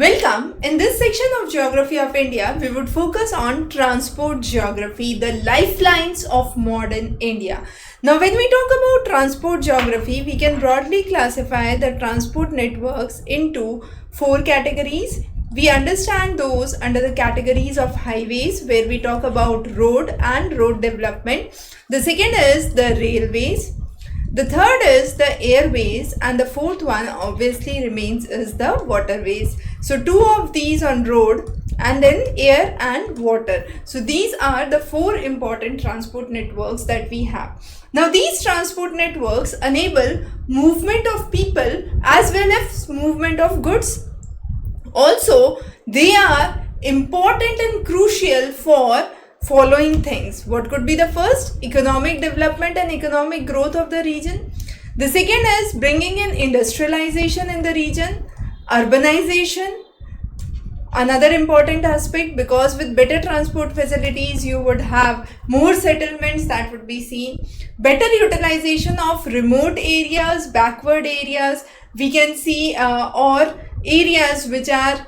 Welcome. In this section of Geography of India, we would focus on transport geography, the lifelines of modern India. Now, when we talk about transport geography, we can broadly classify the transport networks into four categories. We understand those under the categories of highways, where we talk about road and road development. The second is the railways. The third is the airways, and the fourth one obviously remains is the waterways. So two of these on road and then air and water. So these are the four important transport networks that we have. Now these transport networks enable movement of people as well as movement of goods. Also, they are important and crucial for following things. What could be the first? Economic development and economic growth of the region. The second is bringing in industrialization in the region, urbanization. Another important aspect, because with better transport facilities you would have more settlements that would be seen. Better utilization of remote areas, backward areas we can see, or areas which are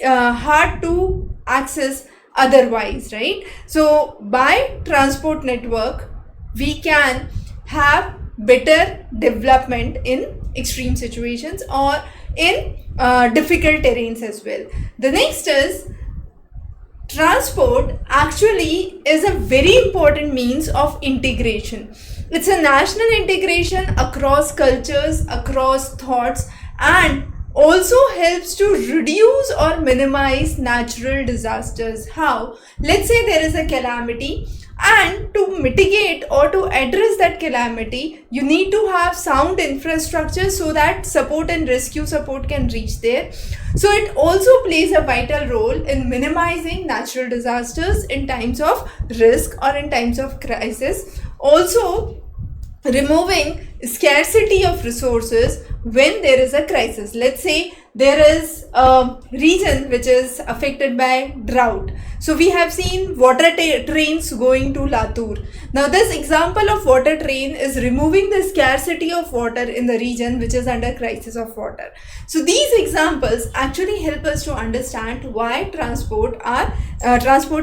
hard to access otherwise, right? So by transport network we can have better development in extreme situations or in difficult terrains as well. The next is transport actually is a very important means of integration. It's a national integration across cultures, across thoughts, and also helps to reduce or minimize natural disasters. How? Let's say there is a calamity, and to mitigate or to address that calamity, you need to have sound infrastructure so that support and rescue support can reach there. So it also plays a vital role in minimizing natural disasters in times of risk or in times of crisis. Also, removing scarcity of resources when there is a crisis. Let's say there is a region which is affected by drought. So we have seen water trains going to Latur. Now this example of water train is removing the scarcity of water in the region which is under crisis of water. So these examples actually help us to understand why transport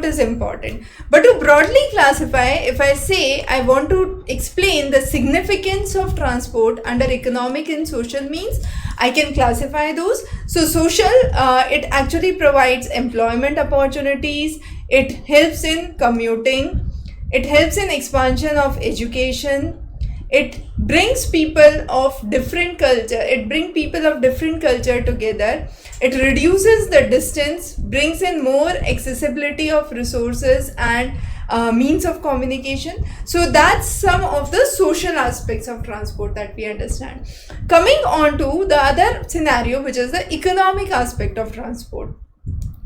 is important. But to broadly classify, if I say I want to explain the significance of transport under economic and social means, I can classify those. So social, it actually provides employment opportunities, it helps in commuting, it helps in expansion of education, it brings people of different culture, together, it reduces the distance, brings in more accessibility of resources and means of communication. So that's some of the social aspects of transport that we understand. Coming on to the other scenario, which is the economic aspect of transport.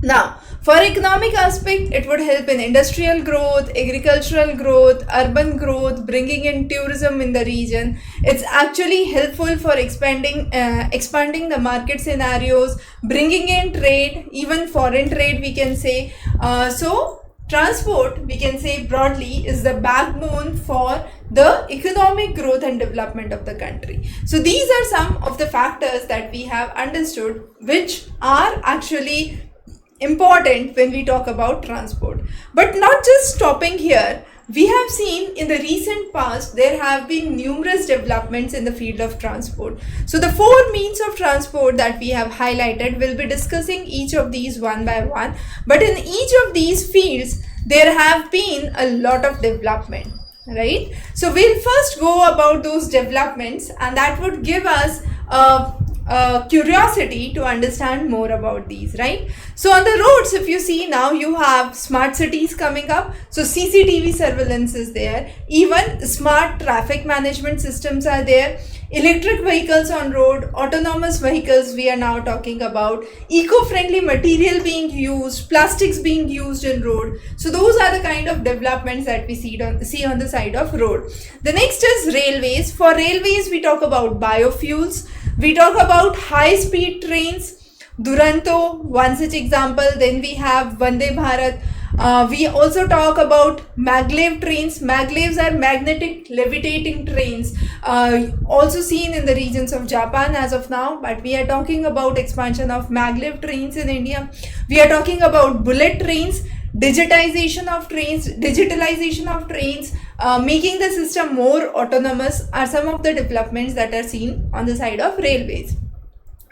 Now, for economic aspect, it would help in industrial growth, agricultural growth, urban growth, bringing in tourism in the region. It's actually helpful for expanding the market scenarios, bringing in trade, even foreign trade we can say. So transport, we can say broadly, is the backbone for the economic growth and development of the country. So these are some of the factors that we have understood which are actually important when we talk about transport. But not just stopping here, we have seen in the recent past there have been numerous developments in the field of transport. So the four means of transport that we have highlighted, will be discussing each of these one by one. But in each of these fields there have been a lot of development, right? So we'll first go about those developments, and that would give us curiosity to understand more about these, right? So on the roads, if you see now, you have smart cities coming up. So CCTV surveillance is there, even smart traffic management systems are there, electric vehicles on road, autonomous vehicles we are now talking about, eco-friendly material being used, plastics being used in road. So those are the kind of developments that we see on the side of road. The next is railways. For railways, we talk about biofuels, we talk about high-speed trains, Duranto, one such example. Then we have Vande Bharat. We also talk about maglev trains. Maglevs are magnetic levitating trains, also seen in the regions of Japan as of now, but we are talking about expansion of maglev trains in India. We are talking about bullet trains, digitalization of trains, making the system more autonomous are some of the developments that are seen on the side of railways.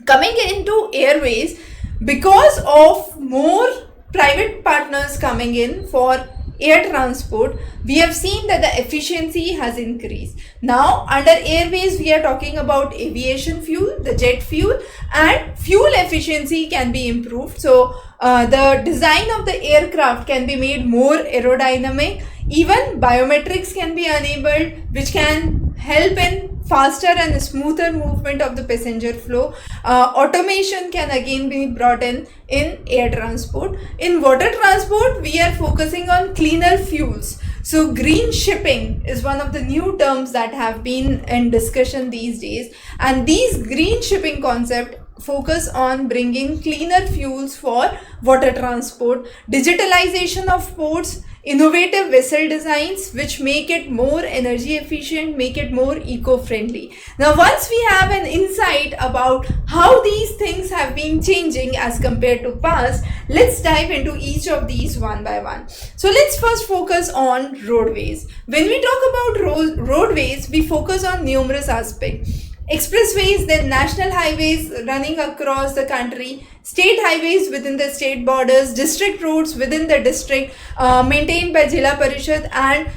Coming into airways, because of more private partners coming in for air transport, we have seen that the efficiency has increased. Now, under airways, we are talking about aviation fuel, the jet fuel, and fuel efficiency can be improved. So, the design of the aircraft can be made more aerodynamic. Even biometrics can be enabled, which can help in faster and smoother movement of the passenger flow. Automation can again be brought in air transport. In water transport, we are focusing on cleaner fuels. So green shipping is one of the new terms that have been in discussion these days, and these green shipping concept focus on bringing cleaner fuels for water transport, digitalization of ports, innovative vessel designs which make it more energy efficient, make it more eco-friendly. Now, once we have an insight about how these things have been changing as compared to past, let's dive into each of these one by one. So let's first focus on roadways. When we talk about roadways, we focus on numerous aspects. Expressways, then national highways running across the country, state highways within the state borders, district roads within the district, maintained by Jila Parishad and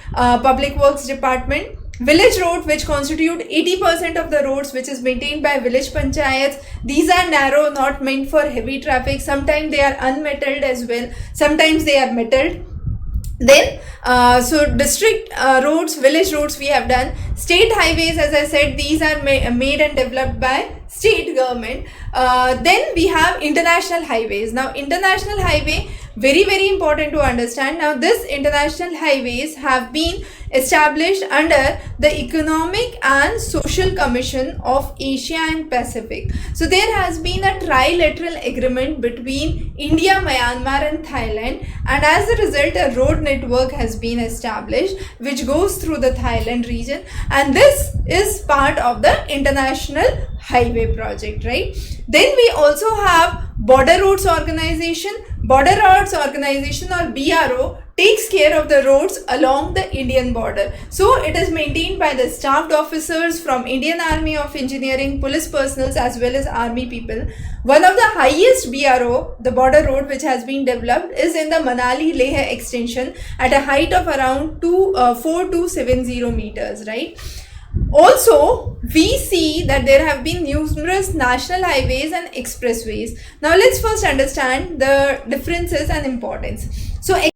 Public Works Department. Village road, which constitute 80% of the roads, which is maintained by village panchayats. These are narrow, not meant for heavy traffic. Sometimes they are unmetalled as well. Sometimes they are metalled. Then, so district roads, village roads we have done. State highways, as I said, these are made and developed by state government. Then we have international highways. Now, international highway, very important to understand. Now, this international highways have been established under the Economic and Social Commission of Asia and Pacific. So there has been a trilateral agreement between India, Myanmar and Thailand, and as a result a road network has been established which goes through the Thailand region, and this is part of the international highway project, right? Then we also have Border Roads Organization. Border Roads Organization, or BRO, takes care of the roads along the Indian border. So it is maintained by the staffed officers from Indian Army of Engineering, police personnel as well as army people. One of the highest BRO, the border road which has been developed, is in the Manali-Leh extension at a height of around 4270 meters, right? Also, we see that there have been numerous national highways and expressways. Now, let's first understand the differences and importance. So,